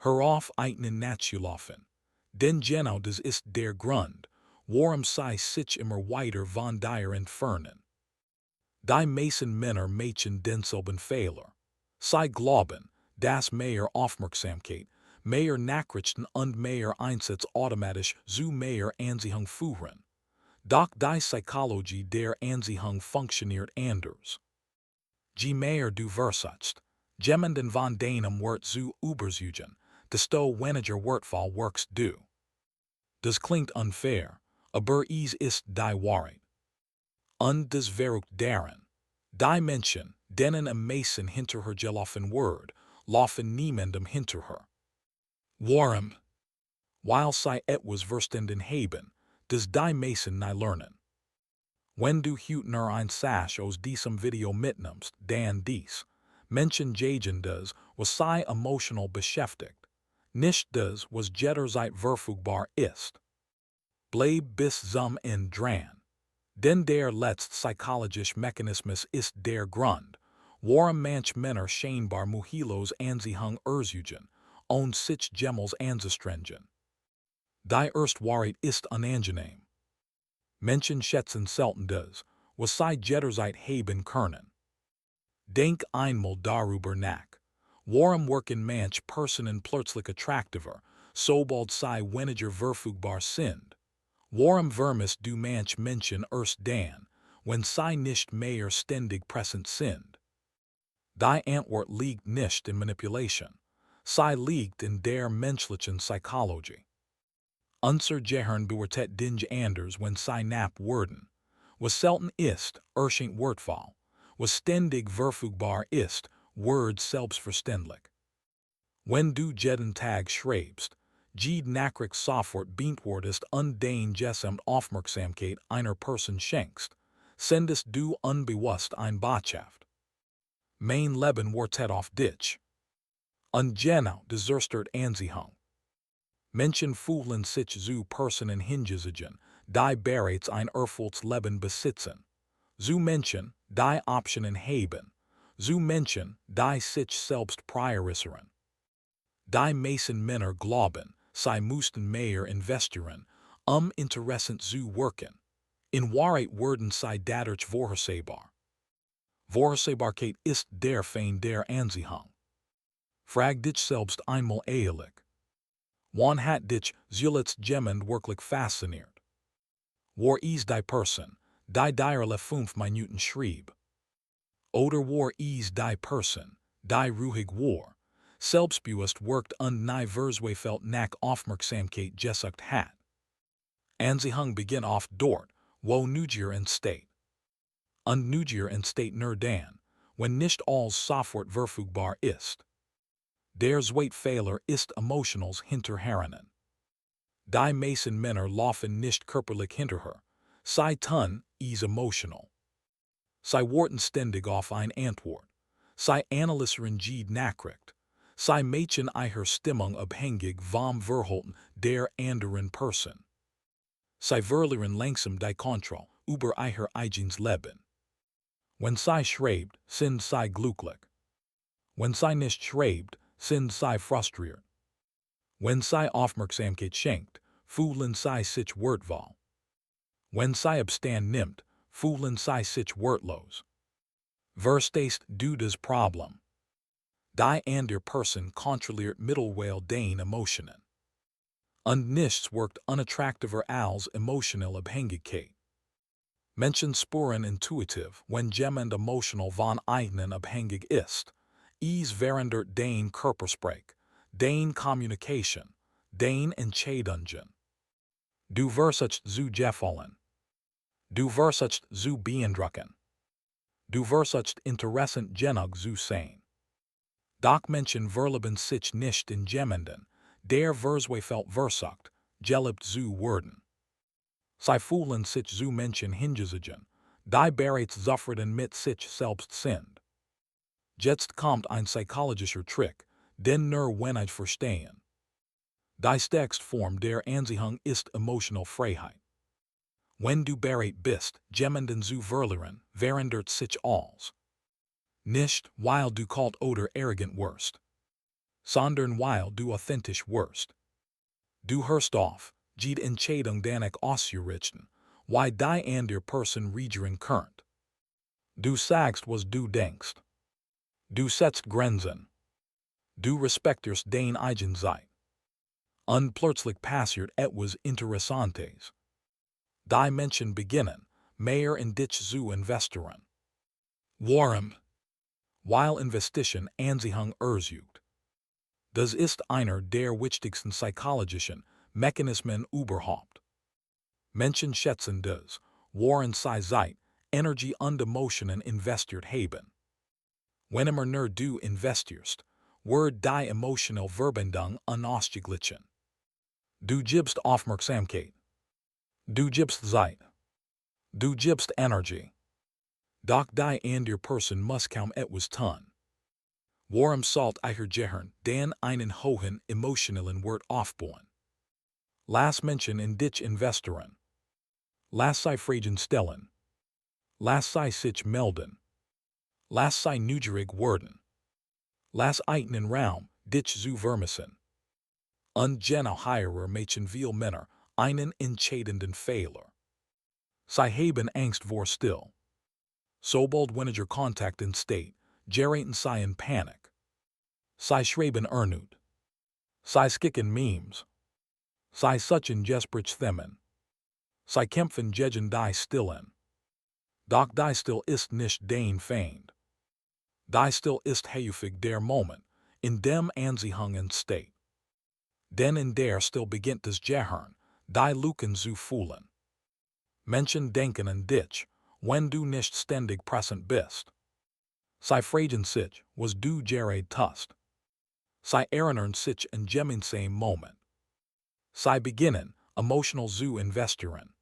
Herauf ihnen nachzulaufen. Denn genau das ist der Grund, warum sie sich immer weiter von dir entfernen. Die meisten Männer machen denselben Fehler. Sie glauben, dass mehr Aufmerksamkeit, mehr Nachrichten und mehr Einsatz automatisch zu mehr Anziehung führen. Doch die Psychologie der Anziehung funktioniert anders. Je mehr du versuchst, jemanden von deinem Wert zu überzeugen, desto weniger wertvoll wirkst du. Das klingt unfair, aber es ist die Wahrheit. Und das verrückt daran. Die Menschen, denen am meisten hinterhergelaufen wird, laufen niemandem hinterher. Warum? Weil sie etwas verstanden haben, das die meisten nie lernen. Wenn du heute ein Sasch aus diesem Video mitnimmst, dann dies. Menschen jagen das, was sie emotional beschäftigt. Nicht das, was jederzeit verfügbar ist. Bleib bis zum Ende dran. Denn der letzte psychologische Mechanismus ist der Grund, warum manche Männer scheinbar mühelos Anziehung erzeugen und sich Gemmels anzustrengen. Die erste Wahrheit ist unangenehm. Menschen schätzen selten das, was sie jederzeit haben können. Denk einmal darüber nach. Warum wirken manche Personen plötzlich attraktiver, sobald sie weniger verfügbar sind? Warum vermisst du manche Menschen erst dann, wenn sie nicht mehr ständig präsent sind? Die Antwort liegt nicht in Manipulation. Sie liegt in der menschlichen Psychologie. Unser Gehirn bewertet Dinge anders wenn sie knapp werden. Was selten ist, erscheint wertvoll. Was ständig verfügbar ist, wird selbstverständlich. Wenn du jeden Tag schreibst, jede Nachricht sofort beantwortest und dein Gesamt Aufmerksamkeit einer Person schenkst, sendest du unbewusst ein Botschaft. Mein Leben wartet auf dich. Und genau das erste Anziehung. Menschen fühlen sich zu Personen hingezogen, die bereits ein erfülltes Leben besitzen. Zu Menschen, die Optionen haben. Zu Menschen, die sich selbst priorisieren. Die meisten Männer glauben, sie müssten mehr investieren, interessant zu wirken. In Wahrheit werden sie dadurch vorhersehbar. Vorhersehbarkeit ist der Feind der Anziehung. Frag dich selbst einmal ehrlich. Wann hat dich zuletzt jemand wirklich fasziniert? War is die Person, die dir alle 5 Minuten schrieb? Oder war is die Person, die ruhig war, selbstbewusst wirkt und nie verzweifelt nach Aufmerksamkeit gesucht hat? Anziehung beginnt oft dort, wo Neugier entsteht. Und Neugier entsteht nur dann, wenn nicht alles sofort verfügbar ist. Der zweite Fehler ist emotionales Hinterherrennen. Die meisten Männer laufen nicht körperlich hinterher, sie tun es emotional. Sie warten ständig auf eine Antwort. Sie analysieren jede Nachricht. Sie machen ihre Stimmung abhängig vom Verhalten der anderen Person. Sie verlieren langsam die Kontrolle über ihr eigenes Leben. Wenn sie schreibt, sind sie glücklich. Wenn sie nicht schreibt, sind sie frustriert. Wenn sie Aufmerksamkeit schenkt, fühlen sie sich wertvoll. Wenn sie Abstand nimmt, fühlen sie sich wertlos. Verstehst du das Problem? Die andere Person kontrolliert mittlerweile deine Emotionen. Und nichts wirkt unattraktiver als emotionelle Abhängigkeit. Menschen spüren intuitiv, wenn jemand emotional von ihnen abhängig ist. Es verändert dein Körpersprech, dein Kommunikation, dein Entscheidungen. Du versuchst zu gefallen. Du versuchst zu beeindrucken. Du versuchst interessant genug zu sein. Doch Menschen verlieben sich nicht in jemanden, der verzweifelt versucht, geliebt zu werden. Sie fühlen sich zu Menschen hingezogen, die bereits zufrieden mit sich selbst sind. Jetzt kommt ein psychologischer Trick, den nur wenig verstehen. Die stärkste Form der Anziehung ist emotional Freiheit. Wenn du bereit bist, jemanden zu verlieren, verändert sich alles. Nicht, weil du kalt oder arrogant wirst. sondern weil du authentisch wirst. Du hörst auf, die Entscheidung danach auszurichten, wie die andere Person reagieren könnte. Du sagst, was du denkst. Du setzt Grenzen. Du respektierst dein eigen Zeit. Und plötzlich passiert etwas Interessantes. Die Menschen beginnen, mehr in dich zu investieren. Warum? Weil Investition Anziehung erzeugt. Das ist einer der wichtigsten psychologischen Mechanismen überhaupt. Menschen schätzen das, worin sie Zeit, Energie und Emotionen investiert haben. Wenn immer nur du investierst, wird die emotionelle Verbindung unausgeglichen. Du gibst Aufmerksamkeit. Du gibst Zeit. Du gibst Energie. Doch die andere Person muss kaum etwas tun. Warum sollt ihr gehören, den einen hohen emotionellen Wert aufbauen? Lass Menschen in dich investieren. Lass sie Fragen stellen. Lass sie sich melden. Lass sie neugierig werden. Lass ihnen Raum, dich zu vermissen. Und genau hierer machen viele Männer einen entscheidenden Fehler. Sie haben Angst vor still. Sobald weniger Kontakt entsteht, geraten sie in Panik. Sie schreiben erneut. Sie schicken Memes. Sie suchen desperate Themen. Sie kämpfen gegen die Stillen. Doch die Still ist nicht dein Feind. Die Still ist häufig der Moment, in dem Anziehung entsteht. Denn in der Still beginnt das Gehirn, die Lücken zu fühlen. Menschen denken an dich, wenn du nicht ständig präsent bist. Sie fragen sich, was du gerade tust. Sie erinnern sich an gemeinsame Moment. Sie beginnen, emotional zu investieren.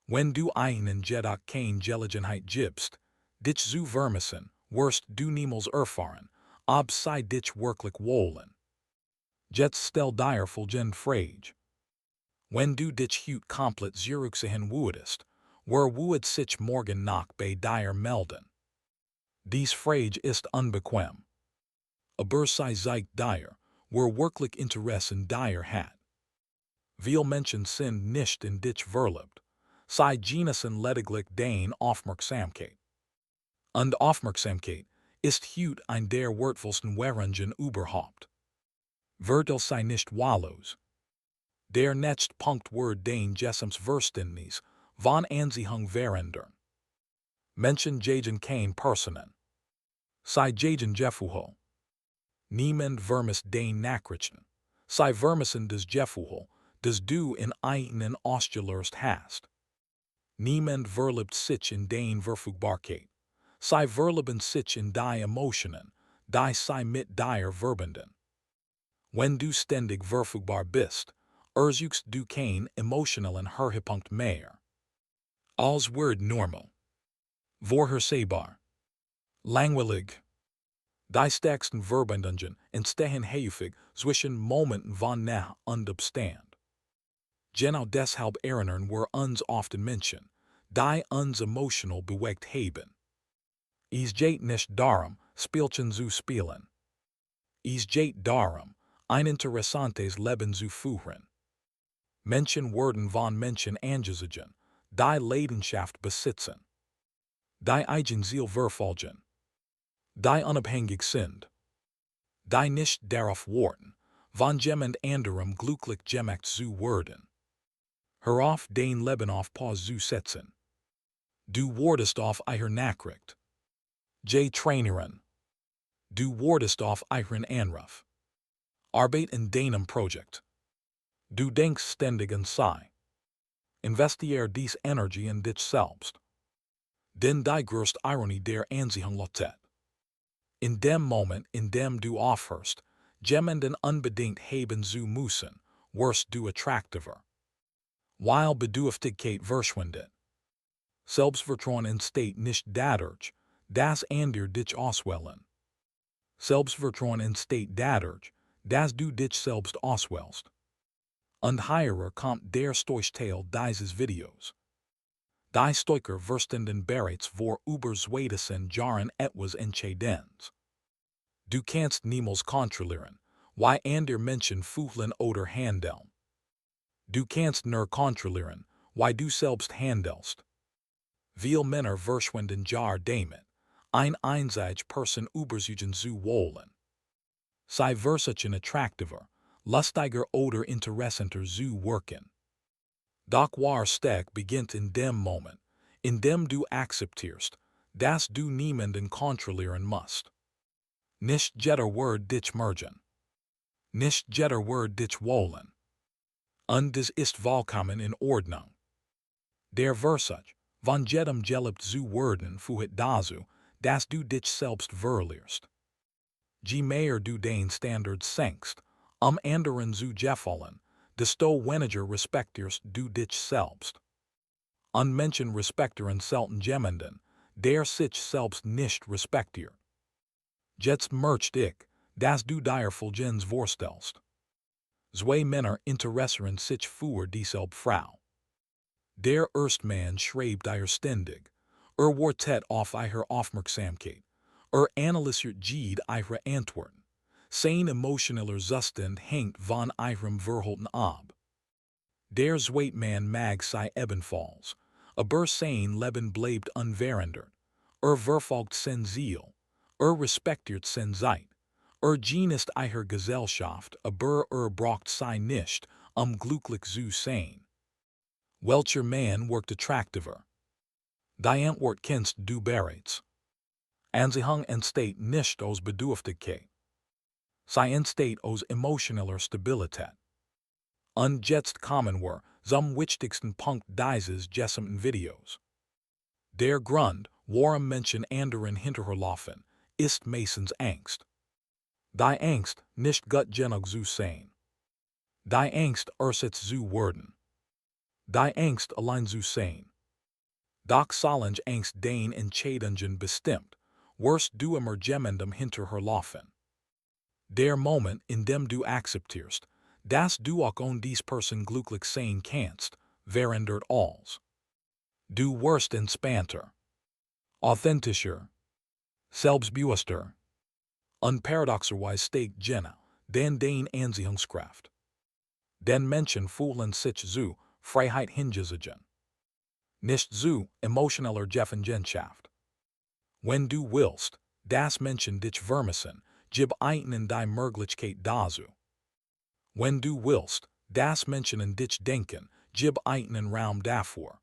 Wenn du ihnen jedoch keine Gelegenheit gibst, dich zu vermissen, wirst du niemals erfahren, ob sie dich wirklich wollen. Jetzt stell dir folgende Frage. Wenn du dich heute komplett zurückziehen würdest, wer würde sich morgen noch bei dir melden? Dies Frage ist unbequem. Aber sie zeigt dir, wer wirklich Interesse in dir hat. Viele Menschen sind nicht in dich verliebt. Sie genießen lediglich deine Aufmerksamkeit. Und Aufmerksamkeit ist heute ein der wertvollsten Währungen überhaupt. Weil sie nicht wahllos. Der nächste Punkt wird dein Verständnis von Anziehung verändern. Menschen jagen keine Personen. Sie jagen Gefühle. Niemand vermisst dein Nachrichten. Sie vermissen das Gefühl, das du in ihnen ausgelöst hast. Niemand verliebt sich in dein Verfügbarkeit. Sie verlieben sich in die Emotionen, die sie mit dir verbinden. Wenn du ständig verfügbar bist, ersuchst du kein emotionellen Höhepunkt mehr. Als wird normal. Vorhersehbar. Langweilig. Die stärksten Verbindungen entstehen häufig zwischen Momenten von Nähe und Abstand. Genau deshalb erinnern wir uns often Menschen, die uns emotional bewegt haben. Es geht nicht darum, Spielchen zu spielen. Es geht darum, ein interessantes Leben zu führen. Menschen werden von Menschen angezogen, die Leidenschaft besitzen. Die eigen Ziel verfolgen. Die unabhängig sind. Die nicht darauf warten, von jemand anderem glücklich gemacht zu werden. Hör auf dein Leben auf Pause zu setzen. Du wurdest auf ihr Nachricht. Trainerin. Du wurdest auf ihren Anruf. Arbeit in deinem Projekt. Du denkst ständig an sie. Investier dies Energie in dich selbst. Denn die größte Ironie der Anziehung lautet. In dem Moment, in dem du aufhörst, jemanden unbedingt haben zu müssen, wirst du attraktiver. Weil Bedürftigkeit verschwindet. Selbstvertrauen entsteht nicht dadurch, dass andere dich auswählen. Selbstvertrauen entsteht dadurch, dass du dich selbst auswählst. Und hierer kommt der Stoichteil dieses Videos. Die Stoiker verstanden bereits vor über 2000 Jahren etwas Entscheidens. Du kannst niemals kontrollieren, why ander Menschen fühlen oder handeln. Du kannst nur kontrollieren, why du selbst handelst. Veel Männer verschwenden Jahr damit, ein einseitige Person überzeugen zu wollen. Sie versuchen attraktiver, lustiger oder interessanter zu wirken. Doch wahre Stärke beginnt in dem Moment, in dem du akzeptierst, dass du niemanden kontrollieren musst. Nicht jeder wird dich mergen. Nicht jeder wird dich wollen. Und das ist vollkommen in Ordnung. Der Versuch, von jedem geliebt zu werden führt dazu, dass du dich selbst verlierst. Je mehr du den Standard senkst, anderen zu gefallen, desto weniger respektierst du dich selbst. Und Menschen respektieren selten jemanden, der sich selbst nicht respektiert. Jetzt merkt ich, dass du dir Folgendes vorstellst. Zwei Männer interessieren sich für dieselbe Frau. Der Erstmann schreibt dir ständig, wartet auf ihre Aufmerksamkeit, analysiert jede ihre Antworten. Sein emotioneller Zustand hängt von ihrem Verhalten ab. Der Zweitmann mag sie ebenfalls, aber sein Leben bleibt unverändert. Verfolgt sein Ziel, respektiert sein Zeit, genießt ihre Gesellschaft, aber braucht sie nicht, glücklich zu sein. Welcher Mann wirkt attraktiver? Die Antwort kennst du bereits. Anziehung entsteht nicht aus Bedürftigkeit. Sie entsteht aus emotioneller Stabilität. Und jetzt kommen wir zum wichtigsten Punkt dieses gesamten Videos. Der Grund, warum Menschen anderen hinterherlaufen, ist meistens Angst. Die Angst, nicht gut genug zu sein. Die Angst, ersetzt zu werden. Die Angst, allein zu sein. Doch solange Angst den Entscheidungen bestimmt, wirst du immer jemandem hinterherlaufen. Der Moment, in dem du akzeptierst, dass du auch ohne diese Person glücklich sein kannst, verändert alles. Du wirst entspannter, authentischer, selbstbewusster und paradoxerweise steigt genau, denn deine Anziehungskraft. Denn Menschen fühlen sich zu Freiheit hingezogen. Nicht zu emotioneller Gefangenschaft. Wenn du willst, dass Menschen dich vermissen, gib ihnen die Möglichkeit dazu. Wenn du willst, dass Menschen an dich denken, gib ihnen Raum dafür.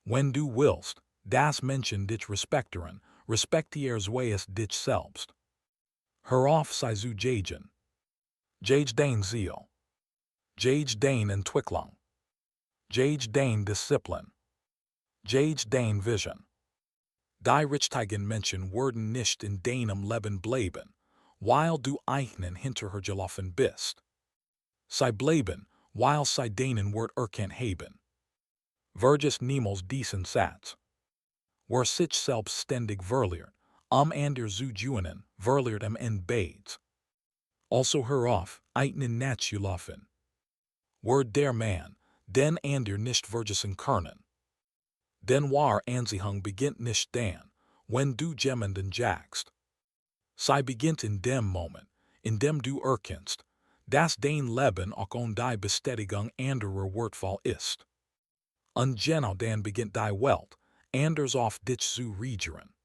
Wenn du willst, dass Menschen dich respektieren, respektiere zuerst dich selbst. Hör auf sie zu jagen. Jag dein Ziel. Jag deine Entwicklung. Jag deine Disziplin. Jag deine Vision. Die richtigen Menschen werden nicht in deinem Leben bleiben, weil du ihnen hinterhergelaufen bist. Sie bleiben, weil sie deinen Wert erkannt haben. Vergiss niemals diesen Satz. Wer sich selbstständig verliert, ander zu dienen, verliert bereits. Also hör auf, ihnen nachzulaufen. Word der Mann, den ander nicht vergessen können. Denn wahre Anziehung beginnt nicht dann, wenn du jemanden jagst. Sie beginnt in dem Moment, in dem du erkennst, dass dein Leben auch ohne die Bestätigung anderer wertvoll ist. Und genau dann beginnt die Welt, anders auf dich zu regieren.